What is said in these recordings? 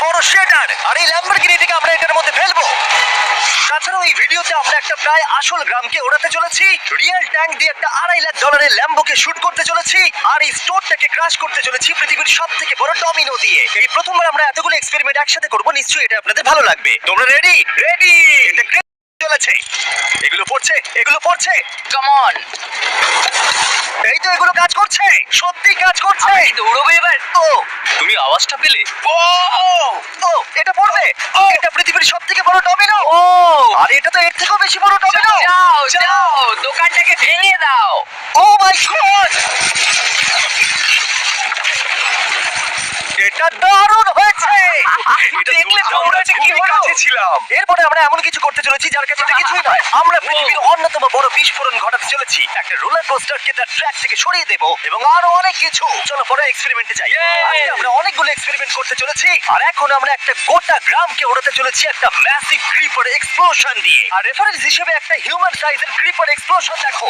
বড় শেডার, আর এই ল্যাম্বরগিনিটাকে আমরা এটার মধ্যে ফেলবো। তাছাড়াও এই ভিডিওতে আমরা একটা প্রায় আসল গ্রামকে ওড়াতে চলেছি, রিয়েল ট্যাঙ্ক দিয়ে একটা $2.5 লাখ ল্যাম্বোকে শুট করতে চলেছি, আর এই স্টোরটাকে ক্রাশ করতে চলেছি পৃথিবীর সব থেকে বড় ডমিনো দিয়ে। এই প্রথমবার আমরা এতগুলো এক্সপেরিমেন্ট একসাথে করবো, নিশ্চয়ই এটা আপনাদের ভালো লাগবে। তোমরা রেডি? রেডি। এটা great চলেছে, এগুলো পড়ছে, এগুলো পড়ছে, কাম অন। এই তো এগুলো কাজ করছে, সত্যি কাজ করছে। দৌড়বে এবার। ও তুমি আওয়াজটা পেলে? ও ও এটা পড়বে। এটা পৃথিবীর সব থেকে বড় ডমিনো। ও আর এটা তো এর থেকেও বেশি বড় ডমিনো। যাও যাও, দোকানটাকে ভেঙে দাও। ও মাই গড, এটা দারুণ হয়েছে। দেখলে তোমরা যে কি হলো? ছিলাম। এরপরে আমরা এমন কিছু করতে চলেছি যার কাছে এটা কিছুই নয়। আমরা পৃথিবীর অন্যতম বড় বিস্ফোরণ ঘটাতে চলেছি। একটা রোলার কোস্টারকে তার ট্র্যাক থেকে সরিয়ে দেব এবং আরো অনেক কিছু। চলো পরে এক্সপেরিমেন্টে যাই। আজকে আমরা অনেকগুলো এক্সপেরিমেন্ট করতে চলেছি, আর এখন আমরা একটা গোটা গ্রামকে ওড়াতে চলেছি একটা ম্যাসিভ ক্রিপার এক্সপ্লোশন দিয়ে। আর রেফারেন্স হিসেবে একটা হিউম্যান সাইজের ক্রিপার এক্সপ্লোশন দেখো।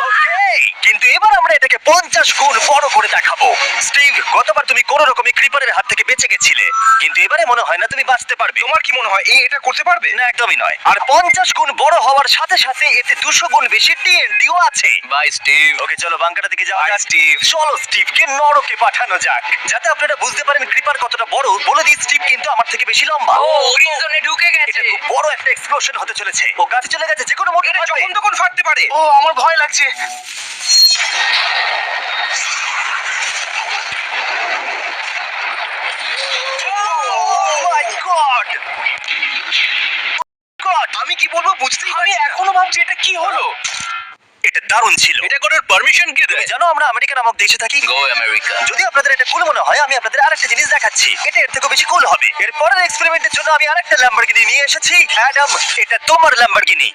Okay, কিন্তু এবার আমরা এটাকে 50 গুণ বড় করে দেখাবো। স্টিভ, গতবার তুমি কোন রকমে ক্রিপারের হাত থেকে বেঁচে গেছিলে, কিন্তু এবারে মনে হয় না তুমি বাঁচতে পারবে। তোমার কি মনে হয় এটা করতে পারবে? না, একদমই নয়। আর 50 গুণ বড় হওয়ার সাথে সাথে এতে 200 গুণ বেশি টিএনটিও আছে। Bye Steve. ওকে, চলো বাংকারের দিকে যাওয়া Bye, যাক। Steve. চলো স্টিভকে নরকে পাঠানো যাক। যাতে আপনারা বুঝতে পারেন ক্রিপার কতটা বড়, বলে দিই স্টিভ কিন্তু আমার থেকে বেশি লম্বা। ও গ্রিন জোনে ঢুকে এটা গেছে। খুব বড় একটা এক্সপ্লোশন হতে চলেছে। ও কাছে চলে গেছে, যে কোনো মুহূর্তে এটা ফাটবে। যখন তখন ফাটতে পারে। ও আমার ভয় লাগছে। Oh my God! God! আমি কি বলবো বুঝতেই পারছি না। এখনো ভাবছি এটা কি হলো। এটা দারুণ ছিল। এটা করার পারমিশন কে তুমি দেয়? জানো আমরা আমেরিকা নামক দেশে থাকি। গো আমেরিকা। যদি আপনাদের এটা কুল মনে হয়, আমি আপনাদের আরেকটা জিনিস দেখাচ্ছি। এটা এর থেকে বেশি কুল হবে। এর পরের এক্সপেরিমেন্টের জন্য আমি আরেকটা ল্যাম্বরগিনি নিয়ে এসেছি। অ্যাডাম, এটা তোমার ল্যাম্বরগিনি।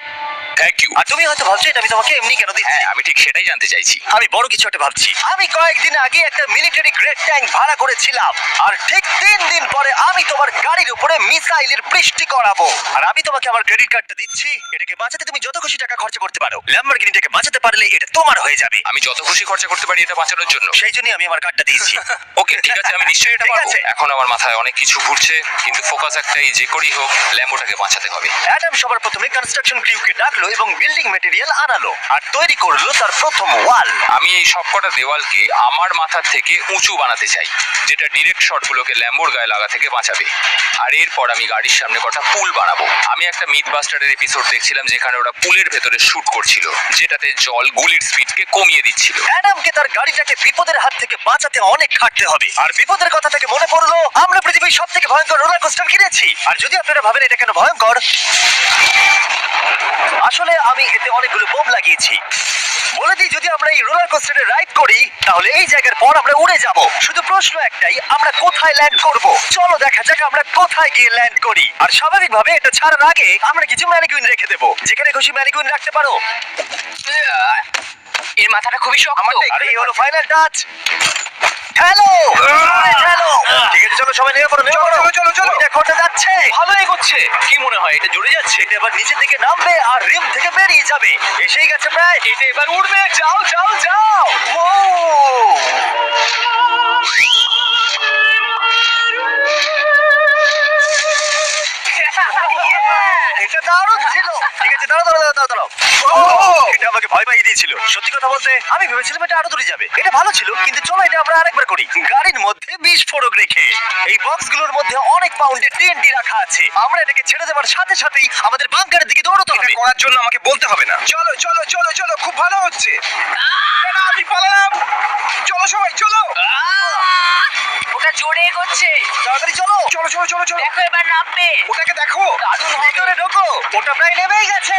Thank you. আর তুমি হয়তো ভাবছো এটা আমি তোমাকে এমনি কেন দিচ্ছি। হ্যাঁ, আমি ঠিক সেটাই জানতে চাইছি। আমি বড় কিছু একটা ভাবছি। আমি কয়েকদিন আগে একটা মিলিটারি গ্রেড ট্যাঙ্ক ভাড়া করেছিলাম, আর ঠিক 3 দিন পরে আমি তোমার গাড়ির উপরে মিসাইলের বৃষ্টি করাবো। আর আমি তোমাকে আমার ক্রেডিট কার্ডটা দিচ্ছি। এটাকে বাঁচাতে তুমি যত খুশি টাকা খরচা করতে পারো। ল্যাম্বরগিনিটাকে বাঁচাতে পারলে এটা তোমার হয়ে যাবে। আমি যত খুশি খরচা করতে পারি এটা বাঁচানোর জন্য। সেই জন্যই আমি আমার কার্ডটা দিয়েছি। ওকে, ঠিক আছে, আমি নিশ্চয়ই এটা ঠিক পারবো। আছে। এখন আমার মাথায় অনেক কিছু ঘুরছে, কিন্তু ফোকাস একটাই, যে করেই হোক ল্যাম্বোটাকে বাঁচাতে হবে। অ্যাডাম সবার প্রথমে কনস্ট্রাকশন ক্রিউকে ডাকলো এবং বিল্ডিং মেটেরিয়াল আনালো, আর তৈরি করলো তার প্রথম ওয়াল। আমি এই সবকটা দেওয়ালকে আমার মাথার থেকে উঁচু বানাতে চাই, যেটা ডিরেক্ট শটগুলোকে ল্যাম্বোর গায়ে লাগা থেকে বাঁচাবে। আর এরপর আমি গাড়ির সামনে কটা পুল বানাবো। আমি একটা মিথ বাস্টারের এপিসোড দেখছিলাম যেখানে ওরা পুলের ভেতরে শুট করছিল, যেটাতে জল গুলির স্পিডকে কমিয়ে দিচ্ছিল। অ্যাডামকে তার গাড়িটাকে বিপদের হাত থেকে বাঁচাতে অনেক খাটতে হবে। আর বিপদের কথা থেকে মনে পড়লো, আমরা পৃথিবীর সব থেকে ভয়ঙ্কর রোলার কোস্টার কিনেছি। আর যদি আপনারা ভাবেন এটা কেন ভয়ঙ্কর, আসলে আমি এতে অনেকগুলো বোম লাগিয়েছি। বলে দিই, যদি আমরা এই রোলার কোস্টারে রাইড করি তাহলে এই জায়গার পর আমরা উড়ে যাব। শুধু প্রশ্ন একটাই, আমরা কোথায় ল্যান্ড করব? চলো দেখা যাক আমরা কোথায় গিয়ে ল্যান্ড করি। আর স্বাভাবিকভাবে এটা ছাড়ার আগে আমরা কিছু ম্যানিকুইন রেখে দেবো। যেখানে খুশি ম্যানিকুইন রাখতে পারো। এর মাথাটা খুবই শক্ত। আর এই হলো ফাইনাল টাচ। হ্যালো হ্যালো, ঠিক আছে, চলো সবাই নেমে পড়ো, নেমে পড়ো। চলো, চলো। ওই দেখো, ওটা যাচ্ছে। ভালো এগোচ্ছে। কি মনে হয় এটা জুড়ে যাচ্ছে? এটা এবার নিচের দিকে নামবে আর রিম থেকে বেরিয়ে যাবে। এসেই গেছে প্রায়। এটা এবার উড়বে। যাও যাও যাও। ও এটা দারুণ ছিল। ঠিক আছে, দাঁড়াও দাঁড়াও দাঁড়াও দাঁড়াও। এটা আমাকে ভয় পাইয়ে দিয়েছিল। সত্যি কথা বলতে আমি ভেবেছিলাম এটা আরো দূরে যাবে। এটা ভালো ছিল, কিন্তু চলো এটা আমরা আরেকবার করি, গাড়ির মধ্যে বিস্ফোরক রেখে। এই বক্সগুলোর মধ্যে অনেক পাউন্ডের টিএনটি রাখা আছে। আমরা এটাকে ছেড়ে দেওয়ার সাথে সাথেই আমাদের বাংকারের দিকে দৌড়তে এটা হবে। করার জন্য আমাকে বলতে হবে না। চলো চলো চলো চলো, খুব ভালো হচ্ছে। টাটা, আমি পালালাম। চলো সবাই চলো। ওটা জোরে এগোচ্ছে। তাড়াতাড়ি চলো। চলো চলো চলো চলো। দেখো এবার নামবে। ওটাকে দেখো। দারুণ হবে। ভিতরে ঢোকো, ওটা প্রায় নেমেই গেছে।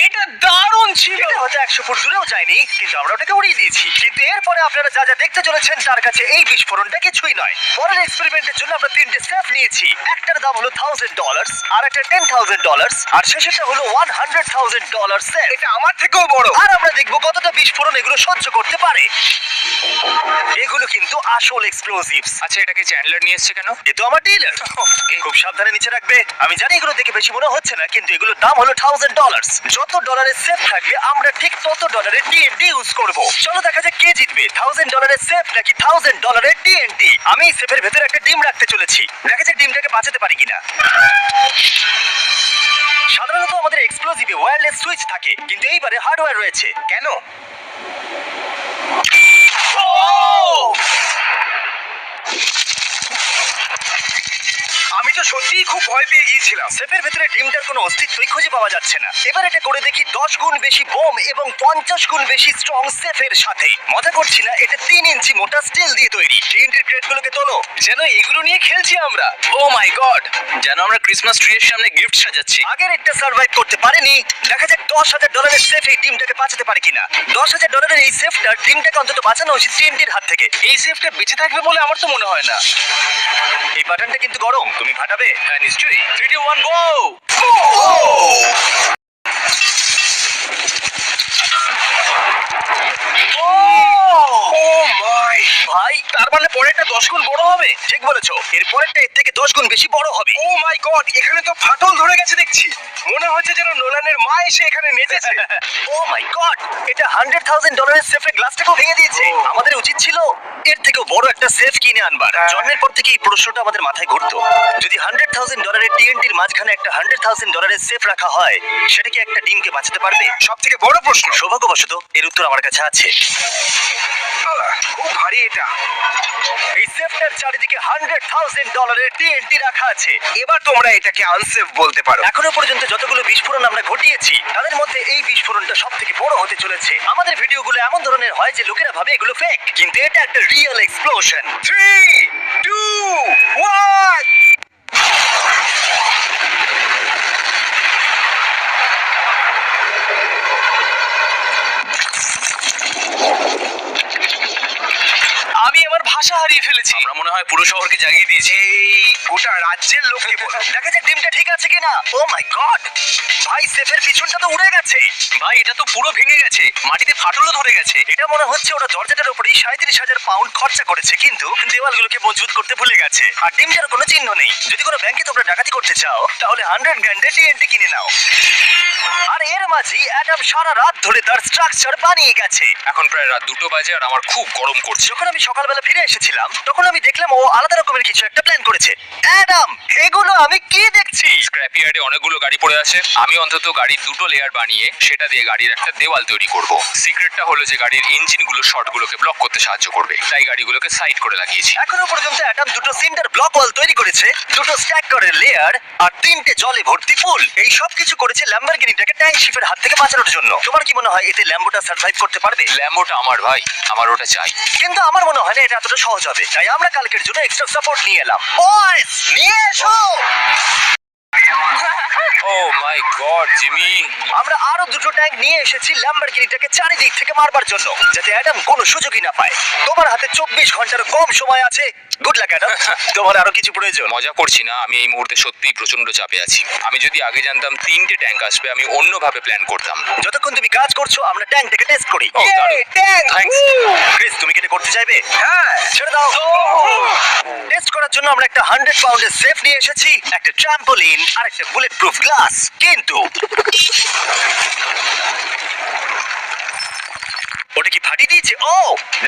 এটা দারুণ ছিল। এটা হয়তো 100 ফুট দূরেও যায়নি, কিন্তু আমরা ওটাকে উড়িয়ে দিয়েছি। কিন্তু এরপরে আপনারা যা যা দেখতে চলেছেন তার কাছে এই বিস্ফোরণটা কিছুই নয়। পরের এক্সপেরিমেন্টের জন্য আমরা 3টে সেফ নিয়েছি। একটার দাম হলো $1000, আর একটা $10,000, আর শেষেরটা হলো $100,000 সেফ। এটা আমার থেকেও বড়। আর আমরা দেখবো কতটা বিস্ফোরণ এগুলো সহ্য করতে পারে। এগুলো কিন্তু আসল এক্সপ্লোসিভস। আচ্ছা, এটাকে চ্যান্ডলার নিয়ে এসেছে কেন? এ তো আমার ডিলার। খুব সাবধানে নিচে রাখবে। আমি জানি এগুলো দেখে বেশি মনে হচ্ছে না, কিন্তু এগুলোর দাম হলো $1000। যত ডলারের সেফ থাকবে আমরা ঠিক কত ডলারের টিএনটি ইউজ করব। চলো দেখা যাক কে জিতবে, $1000 সেফ নাকি $1000 টিএনটি। আমি সেফের ভেতরে একটা ডিম রাখতে চলেছি, দেখা যাক ডিমটাকে বাঁচাতে পারি কিনা। সাধারণত আমাদের এক্সপ্লোসিভে ওয়্যারলেস সুইচ থাকে, কিন্তু এইবারে হার্ডওয়্যার রয়েছে। কেন? আমি তো সত্যিই খুব ভয় পেয়ে গিয়েছিলাম। সেফের ভেতরে ডিমটার কোনো অস্তিত্বই খুঁজে পাওয়া যাচ্ছে না। এবার এটা করে দেখি 10 গুণ বেশি বোম এবং 50 গুণ বেশি স্ট্রং সেফের সাথে। মজা করছি না, এটা 3 ইঞ্চি মোটা স্টিল দিয়ে তৈরি। টিএনটির ক্রেটগুলোকে তোলো, যেন এগুলো নিয়ে খেলছি আমরা। ও মাই গড, যেন আমরা ক্রিসমাস ট্রি এর সামনে গিফট সাজাচ্ছি। আগের একটা সার্ভাইভ করতে পারেনি। দেখা যাক $10,000 সেফ এই ডিমটাকে বাঁচাতে পারে কিনা। $10,000 এই সেফটার ডিমটাকে অন্তত বাঁচানো উচিত টিএনটির হাত থেকে। এই সেফটা বেঁচে থাকবে বলে আমার তো মনে হয় না। এই বাটনটা কিন্তু গরম, তুমি ফাটাবে? হ্যাঁ নিশ্চয়ই। 3 2 1 গো। ও মাই ভাই, তার মানে পরেরটা 10 গুণ বড় হবে। ঠিক বলেছো, এর পরেরটা এর থেকে 10 গুণ বেশি বড় হবে। ও মাই গড, এখানে তো ফাটল ধরে গেছে দেখছি। মনে হচ্ছে যেন নোলানের মা এসে এখানে নেচেছে। ও মাই গড, এটা $100,000 সেফের গ্লাসটাকেও ভেঙে দিয়েছে। Oh. আমাদের উচিত ছিল এর থেকেও বড় একটা সেফ কিনে আনবার। হ্যাঁ। জন্মের পর থেকে এই প্রশ্নটা আমাদের মাথায় ঘুরতো, যদি $100,000 টিএনটির মাঝখানে একটা $100,000 সেফ রাখা হয়, সেটা কি একটা ডিমকে বাঁচাতে পারবে? সব থেকে বড় প্রশ্ন। সৌভাগ্যবশত এর উত্তর আমার কাছে আছে। খুব ভারী এটা। এই সেফটার চারিদিকে $100,000 টিএনটি রাখা আছে। এবার তোমরা এটাকে আনসেফ বলতে পারো। এখনো পর্যন্ত যতগুলো বিস্ফোরণ আমরা ঘটিয়েছি, তাদের মধ্যে এই বিস্ফোরণটা সব থেকে বড় হতে চলেছে। আমাদের ভিডিওগুলো এমন ধরনের হয় যে লোকেরা ভাবে এগুলো ফেক, কিন্তু এটা একটা রিয়েল এক্সপ্লোশন। 3 2 1 আমি আমার ভাষা হারিয়ে ফেলেছি। আমরা মনে হয় পুরো শহরকে জাগিয়ে দিয়েছি। এই গোটা রাজ্যের লোককে বলো। দেখা যাক ডিমটা ঠিক আছে কিনা। ও মাই গড, ভাই সেফের পিছনটা তো উড়ে গেছে। ভাই এটা তো পুরো ভেঙে গেছে, মাটিতে ফাটলও ধরে গেছে। এটা মনে হচ্ছে ওরা দরজাটার উপরেই 37,000 পাউন্ড খরচা করেছে, কিন্তু দেওয়ালগুলোকে মজবুত করতে ভুলে গেছে। আর ডিমটার কোনো চিহ্ন নেই। যদি কোনো ব্যাংকে তোমরা ডাকাতি করতে চাও, তাহলে 100 গ্র্যান্ডের টিএনটি কিনে নাও। আর এর মাঝেই অ্যাডাম সারা রাত ধরে তার স্ট্রাকচার বানিয়ে গেছে। এখন প্রায় রাত 2টো বাজে আর আমার খুব গরম করছে। যখন আমি সকালবেলা ফিরে এসেছিলাম, তখন আমি দেখলাম ও আলাদা রকমের কিছু একটা প্ল্যান করেছে। অ্যাডাম, এগুলো আমি কি দেখছি? স্ক্র্যাপ ইয়ার্ডে অনেকগুলো গাড়ি পড়ে আছে। আমি অন্তত গাড়ির 2টো লেয়ার বানিয়ে সেটা দিয়ে গাড়ির একটা দেওয়াল তৈরি করব। সিক্রেটটা হলো যে গাড়ির ইঞ্জিনগুলো শর্টগুলোকে ব্লক করতে সাহায্য করবে, তাই গাড়িগুলোকে সাইড করে লাগিয়েছি। এখনো পর্যন্ত অ্যাডাম 2টো সিন্টার ব্লক ওয়াল তৈরি করেছে, 2টো স্ট্যাক করের লেয়ার, আর 3টে জলে ভর্তি পুল। এই সব কিছু করেছে ল্যাম্বরগিনিটাকে ট্যাঙ্ক শিপের হাত থেকে বাঁচানোর জন্য। তোমার কি মনে হয় এতে ল্যাম্বোটা সার্ভাইভ করতে পারবে? ল্যাম্বোটা আমার ভাই, আমার ওটা চাই। কিন্তু আমার মনে হয় না এটা এতটা সহজ হবে, তাই আমরা কালকের জন্য এক্সট্রা সাপোর্ট নিয়ে এলাম। বয়েস, নিয়ে এসো। ও মাই গড জিমি, আমরা আরো 2টো ট্যাঙ্ক নিয়ে এসেছি ল্যাম্বরগিনিটাকে চারিদিক থেকে মারবার জন্য, যাতে অ্যাডাম কোনো সুযোগই না পায়। তোমার হাতে 24 ঘন্টার কম সময় আছে। Good luck Adam. তোমার আরো কিছু প্রয়োজন? মজা করছি না, আমি এই মুহূর্তে সত্যিই প্রচন্ড চাপে আছি। আমি যদি আগে জানতাম 3টে ট্যাঙ্ক আসবে, আমি অন্যভাবে প্ল্যান করতাম। যতক্ষণ তুমি কাজ করছো, আমরা ট্যাঙ্কটাকে টেস্ট করি। ও, দারুণ। Thanks. ক্রিস, তুমি কি এটা করতে চাইবে? হ্যাঁ ছেড়ে দাও। টেস্ট করার জন্য আমরা একটা 100 পাউন্ডের সেফ নিয়ে এসেছি, একটা ট্রাম্পোলিন আর একটা বুলেট প্রুফ গ্লাস। কিন্তু ওটা কি ফাটিয়ে দিয়েছে? ও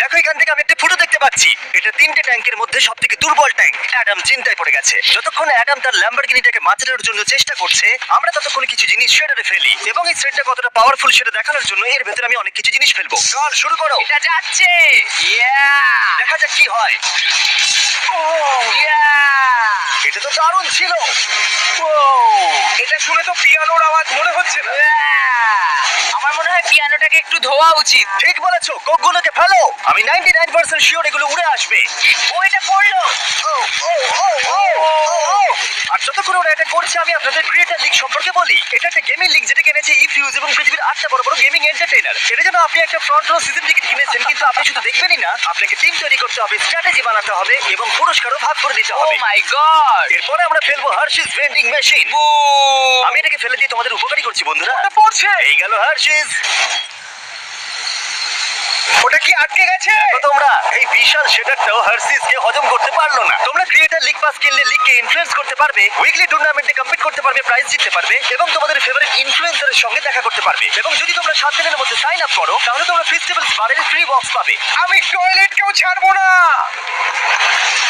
দেখো, এখান থেকে আমি একটা ফুটো দেখতে পাচ্ছি। এটা 3টে ট্যাঙ্কের মধ্যে সব থেকে দুর্বল ট্যাঙ্ক। অ্যাডাম চিন্তায় পড়ে গেছে। যতক্ষণ অ্যাডাম তার ল্যাম্বরগিনিটাকে বাঁচানোর জন্য চেষ্টা করছে, আমরা ততক্ষণ কিছু জিনিস শেডারে ফেলি, এবং এই শেডটা কতটা পাওয়ারফুল সেটা দেখানোর জন্য এর ভেতরে আমি অনেক কিছু জিনিস ফেলবো। কাল শুরু করো। এটা যাচ্ছে। দেখা যাক কি হয়। এটা তো দারুণ ছিল। এটা শুনে তো পিয়ানোর আওয়াজ মনে হচ্ছে না। আমার মনে হয় পিয়ানোটাকে একটু ধোয়া উচিত। ঠিক বলেছো, কোকগুলোকে ফেলো। আমি 99% শিওর এগুলো উড়ে আসবে। ও এটা পড়লো। ও, ও, ও, ও, ও, ও। আর যতক্ষণ ওরা এটা করছে, আমি আপনাদের ক্রিয়েটার লিগ সম্পর্কে বলি। এটা একটা গেমিং লিগ যেটা কিনেছে ইফিউজ এবং পৃথিবীর 8টা বড় বড় গেমিং এন্টারটেইনার। এটা যেন আপনি একটা ফ্রন্ট রো সিজন টিকিট কিনেছেন, কিন্তু আপনি শুধু দেখবেনই না, আপনাকে টিম তৈরি করতে হবে, স্ট্র্যাটেজি বানাতে হবে এবং পুরস্কারও ভাগ করে দিতে ও হবে। মাই গড। এরপরে আমরা ফেলবো হার্শিস ভেন্ডিং মেশিন। আমি এটাকে ফেলে দিয়ে তোমাদের উপকারী করছি বন্ধুরা। পড়ছে। এই গেল হার্শিস। ওটা কি আটকে গেছে? দেখো তোমরা এই বিশাল শেডারটাও হার্সিস কে হজম করতে পারলো না। তোমরা ক্রিয়েটার লিগ পাস কিনলে লিগকে ইনফ্লুয়েন্স করতে পারবে, উইকলি টুর্নামেন্টে কম্পিট করতে পারবে, প্রাইজ জিততে পারবে এবং তোমাদের ফেভারিট ইনফ্লুয়েন্সারের সঙ্গে দেখা করতে পারবে। এবং যদি তোমরা 7 দিনের মধ্যে সাইন আপ করো তাহলে তোমরা ফেস্টিভ্যালস বারের ফ্রি বক্স পাবে। আমি টয়লেট কেউ ছাড়বো না।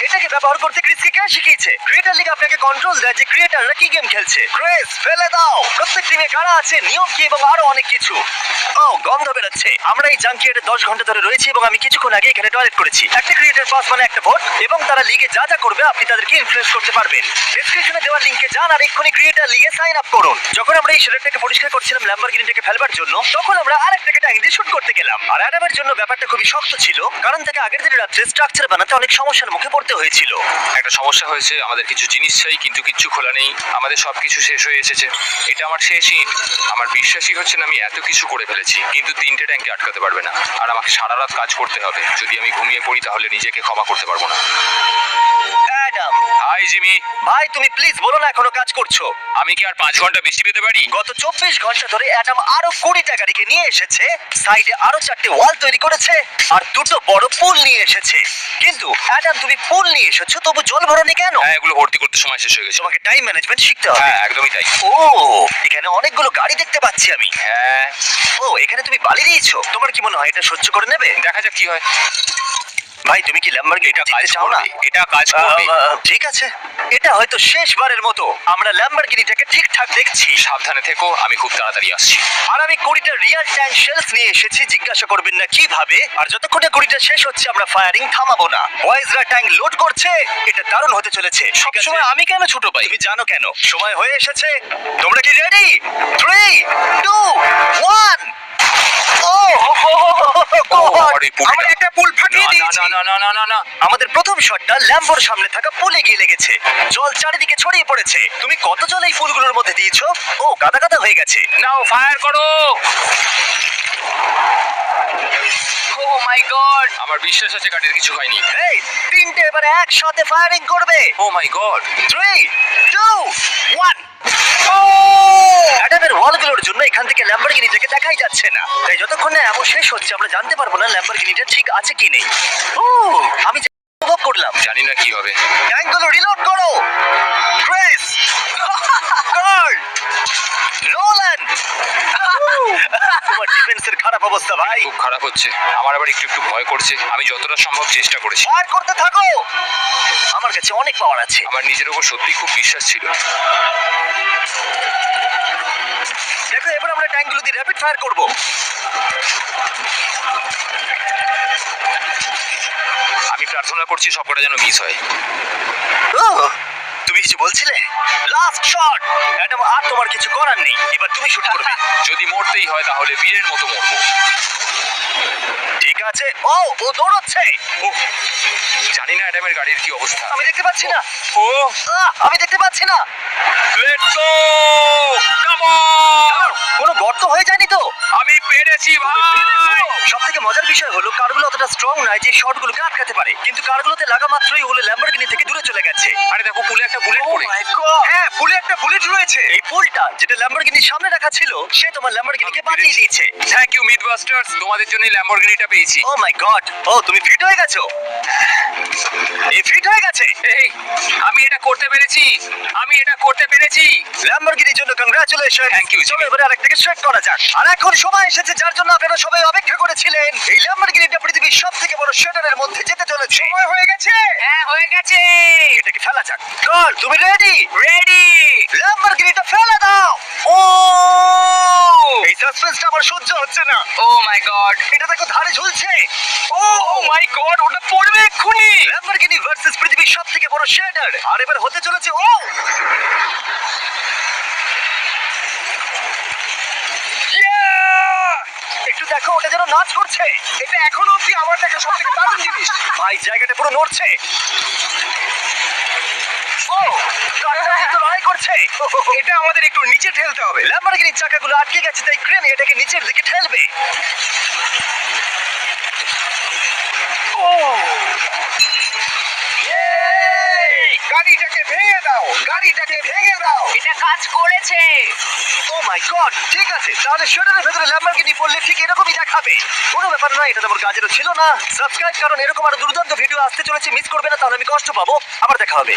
এটাকে ব্যবহার করতে ক্রিসকে কে শিখিয়েছে? ক্রিয়েটার লিগ আপনাকে কন্ট্রোল দেয় যে ক্রিয়েটাররা কি গেম খেলছে। ক্রিস ফেলে দাও। প্রত্যেক টিমে কারা আছে, নিয়ম কি এবং আরো অনেক কিছু। ও গন্ধ বেরোচ্ছে। আমরা এই জাঙ্কিয়ারে 10 ঘন্টা ধরে রয়েছি এবং আমি কিছুক্ষণ আগে এখানে টয়লেট করেছি। একটা ক্রিয়েটার পাস মানে একটা ভোট এবং তারা লিগে যা যা করবে আপনি তাদেরকে ইনফ্লুয়েন্স করতে পারবেন। ডেসক্রিপশনে দেওয়া লিংকে যান আর এক্ষুনি ক্রিয়েটার লিগে সাইন আপ করুন। যখন আমরা এই শেডারটাকে পরিষ্কার করছিলাম ল্যাম্বরগিনিটাকে ফেলবার জন্য, তখন আমরা আরেকটাকে ট্যাঙ্ক দিয়ে শুট করতে গেলাম। আর অ্যাডামের জন্য ব্যাপারটা খুবই শক্ত ছিল, কারণ তাকে আগের দিন রাত্রে স্ট্রাকচার বানাতে অনেক সমস্যার মুখে পড়তে হয়েছিল। একটা সমস্যা হয়েছে, আমাদের কিছু জিনিস চাই কিন্তু কিচ্ছু খোলা নেই। আমাদের সবকিছু শেষ হয়ে এসেছে। এটা আমার শেষ ইট। আমার বিশ্বাসই হচ্ছে না আমি এত কিছু করে ফেলেছি, কিন্তু 3টে ট্যাঙ্কে আটকাতে পারবে না। আর আমাকে সারা রাত কাজ করতে হবে। যদি আমি ঘুমিয়ে পড়ি তাহলে নিজেকে ক্ষমা করতে পারবো না। অ্যাডাম হাই জিমি, ভাই, তুমি প্লিজ বলো না এখনো কাজ করছো। আমি কি আর 5 ঘন্টা বৃষ্টি পেতে পারি? গত 24 ঘন্টা ধরে অ্যাডাম আরো 20টা গাড়িকে নিয়ে এসেছে, সাইডে আরো 4টে ওয়াল তৈরি করেছে আর 2টো বড় পুল নিয়ে এসেছে। কিন্তু অ্যাডাম, তুমি পুল নিয়ে এসেছো তবু জল ভরনি কেন? হ্যাঁ, এগুলো ভর্তি করতে সময় শেষ হয়ে গেছে। তোমাকে টাইম ম্যানেজমেন্ট শিখতে হবে। হ্যাঁ, একদমই তাই। ও, এখানে অনেকগুলো গাড়ি দেখতে পাচ্ছি আমি। হ্যাঁ, ও, এখানে তুমি বালি দিয়েছো। তোমার কি মনে হয় এটা সহ্য করে নেবে? দেখা যাক কি হয়। ভাই, তুমি কি ল্যাম্বরগিনি এটা কাজ জিততে চাও না? করবে, এটা কাজ করবে। ঠিক আছে, এটা হয়তো শেষবারের মতো আমরা ল্যাম্বরগিনিটাকে ঠিকঠাক দেখছি। সাবধানে থেকো, আমি খুব তাড়াতাড়ি আসছি। আর আমি 20টা রিয়েল টাইম শেলস নিয়ে এসেছি। জিজ্ঞাসা করবেন না কিভাবে। আর যতক্ষণে 20টা শেষ হচ্ছে আমরা ফায়ারিং থামাবো না। বয়েজরা ট্যাঙ্ক লোড করছে। এটা দারুণ হতে চলেছে। ঠিক আছে, সবসময় আমি কেন ছোট পাই? তুমি জানো কেন। সময় হয়ে এসেছে। তোমরা কি রেডি? 3, 2, 1। আরে পুলটা। আমরা একটা পুল ফাটিয়ে না, দিয়েছি। না, না, না, না, না, না। আমাদের প্রথম শটটা ল্যাম্বোর সামনে থাকা পুলে গিয়ে লেগেছে। জল চারিদিকে ছড়িয়ে পড়েছে। তুমি কত জল এই পুলগুলোর মধ্যে দিয়েছো? ও, গাদা গাদা হয়ে গেছে। নাও ফায়ার করো। ও মাই গড। আমার বিশ্বাস আছে গাড়ির কিছু হয়নি। এই 3টে এবার একসাথে ফায়ারিং করবে। ও মাই গড। 3, 2, 1। অ্যাডামের ওয়ালগুলোর জন্য এখান থেকে ল্যাম্বরগিনিটাকে দেখাই যাচ্ছে না। তাই যতক্ষণ না এমন শেষ হচ্ছে আমরা জানতে পারবো না ল্যাম্বরগিনিটা ঠিক আছে কি নেই। ও, আমি যা অনুভব করলাম। জানি না কি হবে। ট্যাঙ্কগুলো রিলোড করো। Chris, Carl, Nolan. তোমার ডিফেন্সের খারাপ অবস্থা ভাই। খুব খারাপ হচ্ছে। আমার আবার একটু একটু ভয় করছে। আমি যতটা সম্ভব চেষ্টা করেছি। ফায়ার করতে থাকো। আমার কাছে অনেক পাওয়ার আছে। আমার নিজের উপর সত্যি খুব বিশ্বাস ছিল। দেখো, এবার আমরা ট্যাঙ্কগুলো দিয়ে র্যাপিড ফায়ার করব। আমি প্রার্থনা করছি সবকটা যেন মিস হয়। ও, তুমি কিছু বলছিলে? Last shot. অ্যাডাম, আর তোমার কিছু করার নেই। এবার তুমি শুট করবে। যদি মরতেই হয় তাহলে বীরের মতো মরবো। ঠিক আছে। ও, ও দৌড়চ্ছে। ওহ, জানি না অ্যাডামের গাড়ির কি অবস্থা। আমি দেখতে পাচ্ছি না। ও, আমি দেখতে পাচ্ছি না। Let's go! Come on! কোনো গর্ত হয়ে যায়নি তো? আমি পেরেছি ভাই! সব থেকে মজার বিষয় হলো কারগুলো অতটা স্ট্রং নয় যে শটগুলোকে আটকাতে পারে, কিন্তু কারগুলোতে লাগা মাত্রই ওগুলো ল্যাম্বরগিনি থেকে দূরে চলে গেছে। আরে দেখো, পুলে একটা বুলেট ও পড়ে। মাই গড। হ্যাঁ, পুলে একটা বুলেট রয়েছে। এই পুলটা যেটা ল্যাম্বরগিনির সামনে রাখা ছিল, সে তোমার ল্যাম্বরগিনিকে বাঁচিয়ে দিয়েছে। থ্যাংক ইউ মিডবাস্টার্স, তোমাদের জন্যই ল্যাম্বরগিনিটা পেয়েছি। ও মাই গড। ও, তুমি ফিট হয়ে গেছো। এই ফিট হয়ে গেছে। এই, আমি এটা করতে পেরেছি। আমি এটা করতে পেরেছি। ল্যাম্বরগিনির জন্য কংগ্রাচুলেশন। Thank you, চলো Jimmy. এবারে আরেকটাকে স্ট্রেট করা যাক। আর এখন সময় এসেছে যার জন্য আপনারা সবাই অপেক্ষা করেছিলেন। এই ল্যাম্বরগিনিটা পৃথিবীর সবথেকে বড় শেডারের মধ্যে যেতে চলেছে। সময় হয়ে গেছে। হ্যাঁ, হয়ে গেছে। এটাকে ফেলা যাক। কার্ল, তুমি রেডি? রেডি। ল্যাম্বরগিনিটা ফেলে দাও। ও, এই সাসপেন্সটা আমার সহ্য হচ্ছে না। ও মাই গড। এটা দেখো ধারে ঝুলছে। ও মাই গড, ওটা পড়বে এক্ষুনি। ল্যাম্বরগিনি ভার্সেস পৃথিবীর সবথেকে বড় শেডার। আর এবার হতে চলেছে ও, একটু দেখো, ওটা যেন নাচ করছে। এটা এখনো অব্দি আমার দেখা সবথেকে দারুণ জিনিস। ভাই, জায়গাটা পুরো নড়ছে। ও, কারটা কিন্তু লড়াই করছে। এটা আমাদের একটু নিচে ঠেলতে হবে। ল্যাম্বরগিনির চাকাগুলো আটকে গেছে, তাই ক্রেন এটাকে নিচের দিকে ঠেলবে। ও, গাড়িটাকে ভেঙে দাও, গাড়িটাকে ভেঙে দাও। এটা কাজ করেছে। ও মাই গড, ঠিক আছে, তাহলে শাটারের ভেতরে ল্যাম্বরগিনি পড়লে ঠিক এরকমই দেখাবে। কোনো ব্যাপার নয়, এটা তেমন কাজেরও ছিল না। সাবস্ক্রাইব, কারণ এরকম আরো দুর্দান্ত ভিডিও আসতে চলেছে, মিস করবে না, তাহলে আমি কষ্ট পাবো। আবার দেখা হবে।